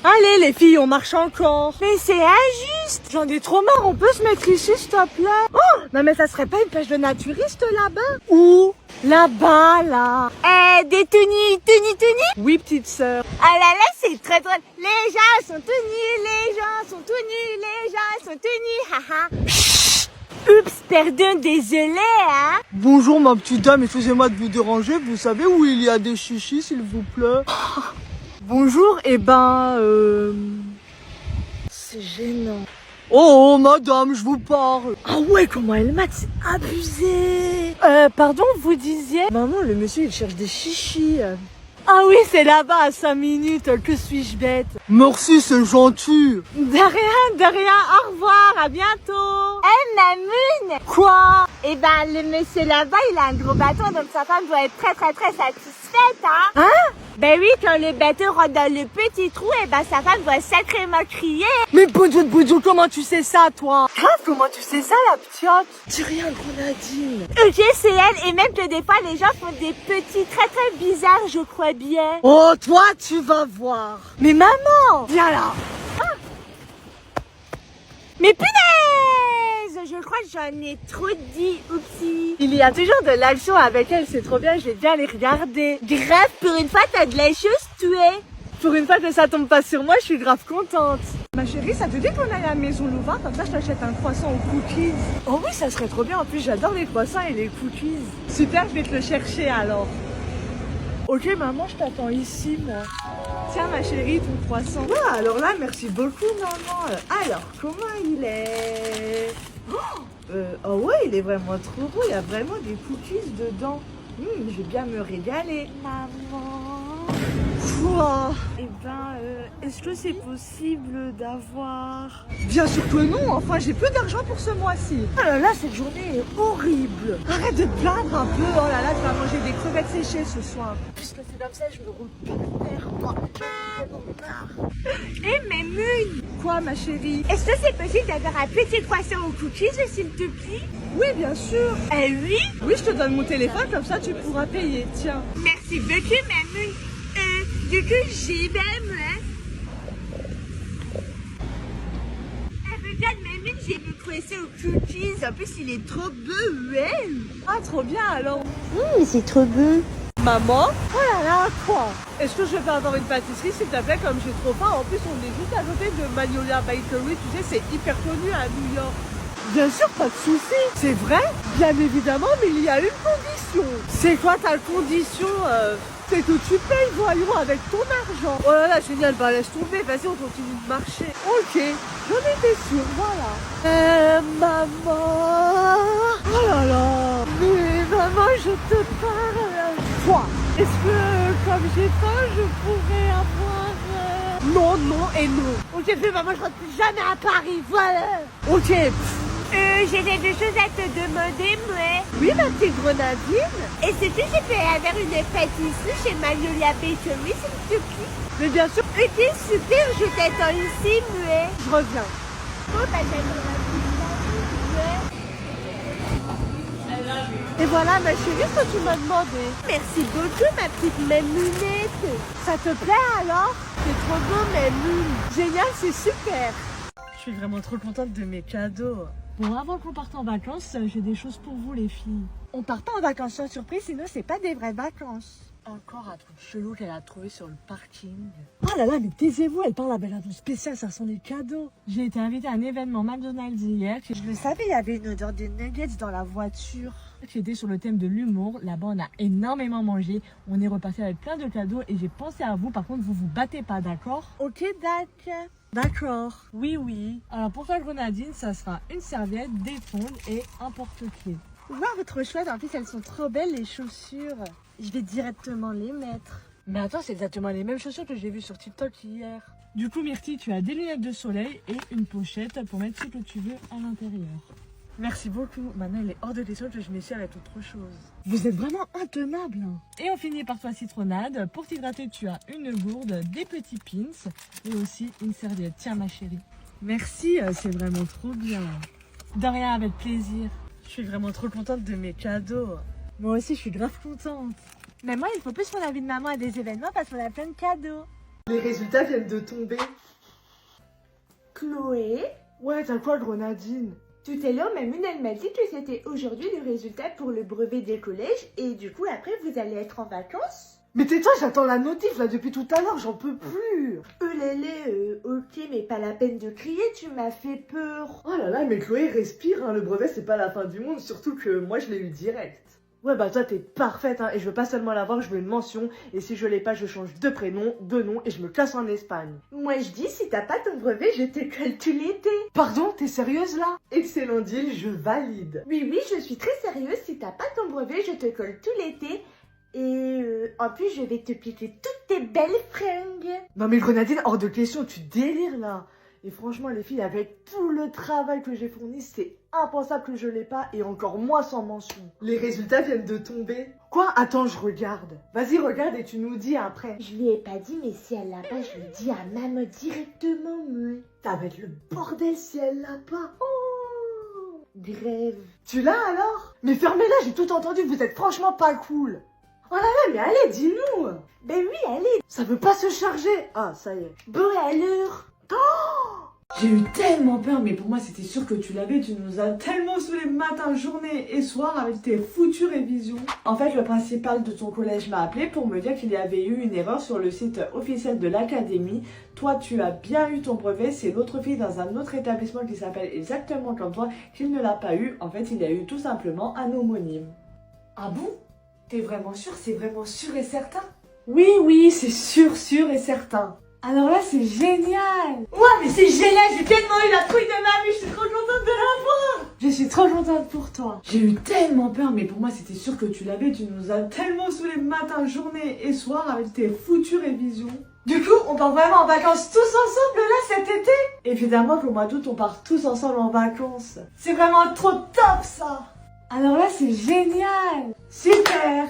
Allez les filles, on marche encore. Mais c'est injuste. J'en ai trop marre, on peut se mettre ici s'il te plaît. Oh, non mais ça serait pas une plage de naturistes là-bas? Où? Là-bas, là. Des tenues. Oui, petite sœur. Ah là là, c'est très drôle. Les gens sont tout nus, les gens sont tout nus, les gens sont tout nus, haha. Oups, pardon, désolé, hein. Bonjour ma petite dame, excusez-moi de vous déranger. Vous savez où il y a des chichis s'il vous plaît? Bonjour, c'est gênant. Oh madame, je vous parle. Ah ouais, comment elle mate, c'est abusé. Pardon, vous disiez? Maman, le monsieur il cherche des chichis. Ah oui, c'est là-bas à 5 minutes, que suis-je bête. Merci, c'est gentil. De rien, au revoir, à bientôt. Mamoun. Quoi? Le monsieur là-bas, il a un gros bateau, donc sa femme doit être très satisfaite, hein. Hein? Ben oui, quand le bateau rentre dans le petit trou, sa femme doit sacrément crier. Mais Boudou, comment tu sais ça, toi? Grave, comment tu sais ça, la p'tiote? Dis rien, grenadine. Ok, c'est elle, et même que des fois, les gens font des petits très bizarres, je crois bien. Oh, toi, tu vas voir. Mais maman, viens là. Mais punaise! Je crois que j'en ai trop dit, oupsie. Il y a toujours de l'action avec elle, c'est trop bien, je vais bien les regarder. Grave, pour une fois, t'as de la chose, tu es. Pour une fois que ça tombe pas sur moi, je suis grave contente. Ma chérie, ça te dit qu'on aille à la maison Louvain? Comme ça, je t'achète un croissant aux cookies. Oh oui, ça serait trop bien. En plus, j'adore les croissants et les cookies. Super, je vais te le chercher alors. Ok, maman, je t'attends ici, moi. Tiens, ma chérie, ton croissant. Ah, alors là, merci beaucoup, maman. Alors, comment il est? Oh ouais, il est vraiment trop beau. Il y a vraiment des cookies dedans. Je vais bien me régaler. Maman. Quoi? Est-ce que c'est possible d'avoir... Bien sûr que non, enfin j'ai peu d'argent pour ce mois-ci. Oh là là, cette journée est horrible. Arrête de te plaindre un peu. Oh là là, tu vas manger des crevettes séchées ce soir. Puisque c'est comme ça, je me roule par terre, moi. Mamoun. Quoi, ma chérie? Est-ce que c'est possible d'avoir un petit croissant aux cookies, s'il te plaît? Oui, bien sûr. Oui? Oui, je te donne mon téléphone, comme ça tu pourras payer, tiens. Merci beaucoup, Mamoun. Du coup, j'y vais, moi. Regarde, Mamoun, j'ai mon croissant aux cookies. En plus, il est trop beau, ouais. Ah, trop bien, alors. C'est trop beau. Maman? Oh là là, quoi? Est-ce que je peux avoir une pâtisserie, s'il te plaît, comme j'ai trop faim? En plus, on est juste à côté de Magnolia Bakery. Tu sais, c'est hyper connu à New York. Bien sûr, pas de souci. C'est vrai? Bien évidemment, mais il y a une condition. C'est quoi ta condition? C'est que tu payes, voyons, avec ton argent. Oh là là, génial, bah laisse tomber, vas-y, on continue de marcher. Ok, j'en étais sûre, voilà. Maman. Oh là là. Mais maman, je te parle. Quoi? Est-ce que, comme j'ai faim, je pourrais avoir... Non et non. Ok, mais maman, je rentre plus jamais à Paris, voilà. Ok. J'ai des choses à te demander, moi. Oui, ma petite grenadine. Est-ce que je peux avoir une pâtisserie chez Magnolia Bakery, s'il te plaît? Mais bien sûr. Ok, super, je t'attends ici, moi. Je reviens. Bon, j'attends un Et voilà, ma chérie, ce que tu m'as demandé. Merci beaucoup, ma petite mamounette. Ça te plaît alors? C'est trop beau, Mamoun. Génial, c'est super. Je suis vraiment trop contente de mes cadeaux. Bon, avant qu'on parte en vacances, j'ai des choses pour vous, les filles. On part pas en vacances sans surprise, sinon c'est pas des vraies vacances. Encore un truc chelou qu'elle a trouvé sur le parking. Oh là là, mais taisez-vous, elle parle avec un ton spécial, ça sent les cadeaux. J'ai été invitée à un événement McDonald's hier. Je le savais, il y avait une odeur de nuggets dans la voiture. J'étais sur le thème de l'humour. Là-bas, on a énormément mangé. On est reparti avec plein de cadeaux et j'ai pensé à vous. Par contre, vous vous battez pas, d'accord? Ok, d'accord. Oui. Alors, pour ta grenadine, ça sera une serviette, des tongs et un porte-clés. Wow, votre chouette. En plus, elles sont trop belles, les chaussures. Je vais directement les mettre. Mais attends, c'est exactement les mêmes chaussures que j'ai vues sur TikTok hier. Du coup, Myrtille, tu as des lunettes de soleil et une pochette pour mettre ce que tu veux à l'intérieur. Merci beaucoup. Maintenant, il est hors de question que je m'essaie avec autre chose. Vous êtes vraiment intenable. Et on finit par toi, citronnade. Pour t'hydrater, tu as une gourde, des petits pins et aussi une serviette. Tiens, ma chérie. Merci, c'est vraiment trop bien. De rien, avec plaisir. Je suis vraiment trop contente de mes cadeaux. Moi aussi, je suis grave contente. Mais moi, il faut plus qu'on invite maman à des événements parce qu'on a plein de cadeaux. Les résultats viennent de tomber. Chloé, Ouais, t'as quoi, Grenadine? tout à l'heure, Mamoun, elle m'a dit que c'était aujourd'hui le résultat pour le brevet des collèges et du coup, après, vous allez être en vacances. Mais tais-toi, j'attends la notif là depuis tout à l'heure, j'en peux plus. Ok, mais pas la peine de crier, tu m'as fait peur. Oh là là, mais Chloé, respire, hein, le brevet c'est pas la fin du monde, surtout que moi je l'ai eu direct. Ouais bah toi t'es parfaite hein, et je veux pas seulement l'avoir, je veux une mention, et si je l'ai pas je change de prénom, de nom et je me casse en Espagne. Moi, je dis, si t'as pas ton brevet, je te colle tout l'été. Pardon, t'es sérieuse là? Excellent deal, je valide. Oui, je suis très sérieuse. Si t'as pas ton brevet, je te colle tout l'été. Et en plus, je vais te piquer toutes tes belles fringues. Non mais Grenadine, hors de question, tu délires là. Et franchement les filles, avec tout le travail que j'ai fourni, c'est impensable que je l'ai pas et encore moins sans mention. Les résultats viennent de tomber. Quoi? Attends, je regarde. Vas-y, regarde et tu nous dis après. Je lui ai pas dit, mais si elle l'a pas, je lui dis à maman directement. Ça va être le bordel si elle l'a pas. Oh, grève. Tu l'as alors? Mais fermez-la, j'ai tout entendu, vous êtes franchement pas cool. Oh là là, mais allez, dis-nous. Ben oui, allez. Ça veut pas se charger. Ah, ça y est. Bon, alors. J'ai eu tellement peur, mais pour moi c'était sûr que tu l'avais, tu nous as tellement saoulés matin, journée et soir avec tes foutues révisions. En fait, le principal de ton collège m'a appelé pour me dire qu'il y avait eu une erreur sur le site officiel de l'académie. Toi, tu as bien eu ton brevet, c'est l'autre fille dans un autre établissement qui s'appelle exactement comme toi qui ne l'a pas eu. En fait, il y a eu tout simplement un homonyme. Ah bon? T'es vraiment sûr? C'est vraiment sûr et certain? Oui, c'est sûr et certain. Alors là, c'est génial! Ouais, mais c'est génial, j'ai tellement eu la trouille de ma vie, je suis trop contente de l'avoir! Je suis trop contente pour toi. J'ai eu tellement peur, mais pour moi, c'était sûr que tu l'avais. Tu nous as tellement saoulés matin, journée et soir avec tes foutues révisions. Du coup, on part vraiment en vacances tous ensemble là cet été? Évidemment qu'au mois d'août, on part tous ensemble en vacances. C'est vraiment trop top ça! Alors là, c'est génial! Super!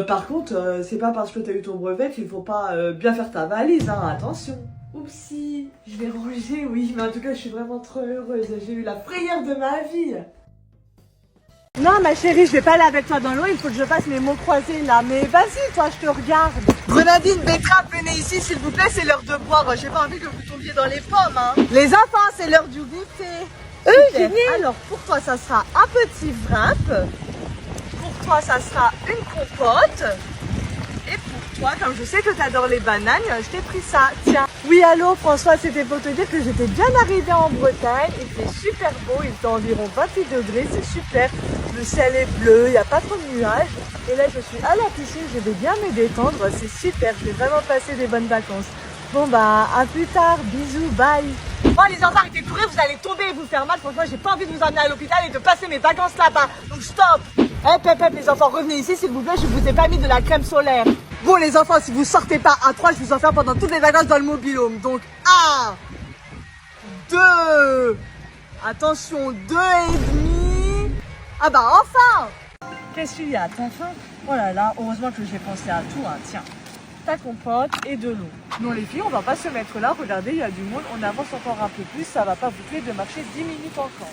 Par contre, c'est pas parce que t'as eu ton brevet qu'il faut pas bien faire ta valise, hein, attention. Oupsie, je vais ranger, oui, mais en tout cas, je suis vraiment trop heureuse. J'ai eu la frayeur de ma vie. Non, ma chérie, je vais pas aller avec toi dans l'eau, il faut que je fasse mes mots croisés là. Mais vas-y, toi, je te regarde. Grenadine, Betterave, venez ici, s'il vous plaît, c'est l'heure de boire. J'ai pas envie que vous tombiez dans les pommes, hein. Les enfants, c'est l'heure du goûter. Génial. Alors, pour toi, ça sera un petit wrap. Pour toi, ça sera une compote. Et pour toi, comme je sais que tu adores les bananes, je t'ai pris ça. Tiens. Oui, allô, François, c'était pour te dire que j'étais bien arrivée en Bretagne. Il fait super beau, il fait environ 28 degrés, c'est super. Le ciel est bleu, il n'y a pas trop de nuages. Et là, je suis à la piscine, je vais bien me détendre, c'est super. Je vais vraiment passer des bonnes vacances. Bon, bah, à plus tard, bisous, bye. Bon, les enfants, arrêtez de courir, vous allez tomber et vous faire mal. Franchement, j'ai pas envie de vous emmener à l'hôpital et de passer mes vacances là-bas. Donc, stop. Hop, les enfants, revenez ici, s'il vous plaît, je vous ai pas mis de la crème solaire. Bon, les enfants, si vous sortez pas à 3, je vous enferme pendant toutes les vacances dans le mobil-home. Donc, 1, 2, attention, 2 et demi. Ah bah, enfin. Qu'est-ce qu'il y a? T'as faim? Oh là là, heureusement que j'ai pensé à tout, hein. Tiens, ta compote et de l'eau. Non, les filles, on va pas se mettre là. Regardez, il y a du monde. On avance encore un peu plus. Ça va pas vous tuer de marcher 10 minutes encore.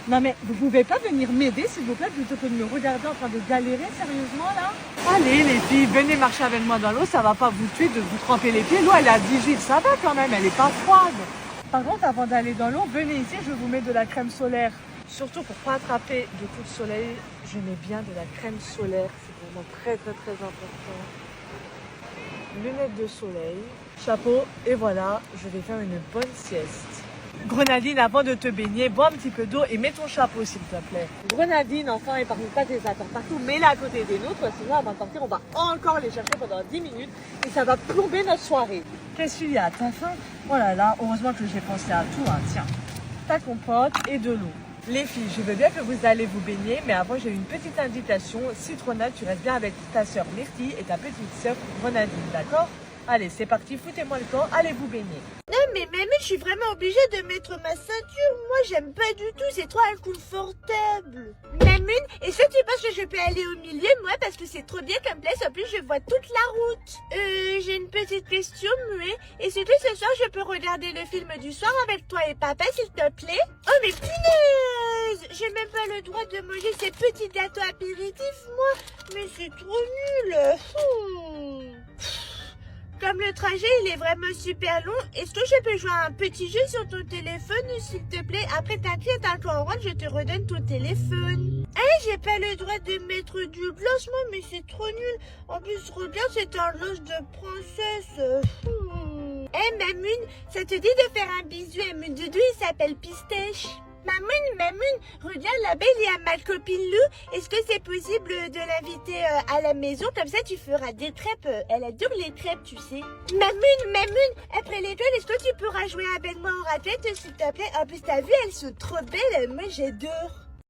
Non mais vous pouvez pas venir m'aider s'il vous plaît plutôt que de me regarder en train de galérer sérieusement là? Allez les filles, venez marcher avec moi dans l'eau, ça va pas vous tuer de vous tremper les pieds. L'eau elle est à 18, ça va quand même, elle est pas froide. Par contre avant d'aller dans l'eau, venez ici, je vous mets de la crème solaire. Surtout pour pas attraper de coups de soleil, je mets bien de la crème solaire, c'est vraiment très important. Lunettes de soleil, chapeau et voilà, je vais faire une bonne sieste. Grenadine, avant de te baigner, bois un petit peu d'eau et mets ton chapeau s'il te plaît. Grenadine, enfin, épargne pas tes affaires partout, mets-les à côté des nôtres, sinon avant de partir, on va encore les chercher pendant 10 minutes et ça va plomber notre soirée. Qu'est-ce qu'il y a? T'as faim? Oh là là, heureusement que j'ai pensé à tout, hein. Tiens, ta compote et de l'eau. Les filles, je veux bien que vous allez vous baigner, mais avant j'ai une petite invitation. Citronnade, tu restes bien avec ta sœur Myrtille et ta petite sœur Grenadine, d'accord? Allez, c'est parti, foutez-moi le camp, allez vous baigner. Non, mais même, je suis vraiment obligée de mettre ma ceinture. Moi, j'aime pas du tout, c'est trop inconfortable. Mamoun, est-ce que tu penses que je peux aller au milieu, moi, parce que c'est trop bien comme place, en plus, je vois toute la route. J'ai une petite question, Muet. Est-ce que ce soir, je peux regarder le film du soir avec toi et papa, s'il te plaît? Oh, mais punaise! punaise, j'ai même pas le droit de manger ces petits gâteaux apéritifs, moi. Mais c'est trop nul. Comme le trajet, il est vraiment super long, est-ce que je peux jouer à un petit jeu sur ton téléphone, s'il te plaît? Après, t'inquiète, quand on rentre, je te redonne ton téléphone. J'ai pas le droit de mettre du gloss, moi, mais c'est trop nul. En plus, regarde, c'est un gloss de princesse. Mamoun, ça te dit de faire un bisou à mon doudou, il s'appelle Pistache. Mamoun, regarde là-bas, il y a ma copine Lou. Est-ce que c'est possible de l'inviter à la maison? Comme ça, tu feras des crêpes. Elle adore les crêpes, tu sais. Mamoun, après l'école, est-ce que tu pourras jouer avec moi en raquette, s'il te plaît? En plus, t'as vu, elles sont trop belles. Moi, j'adore.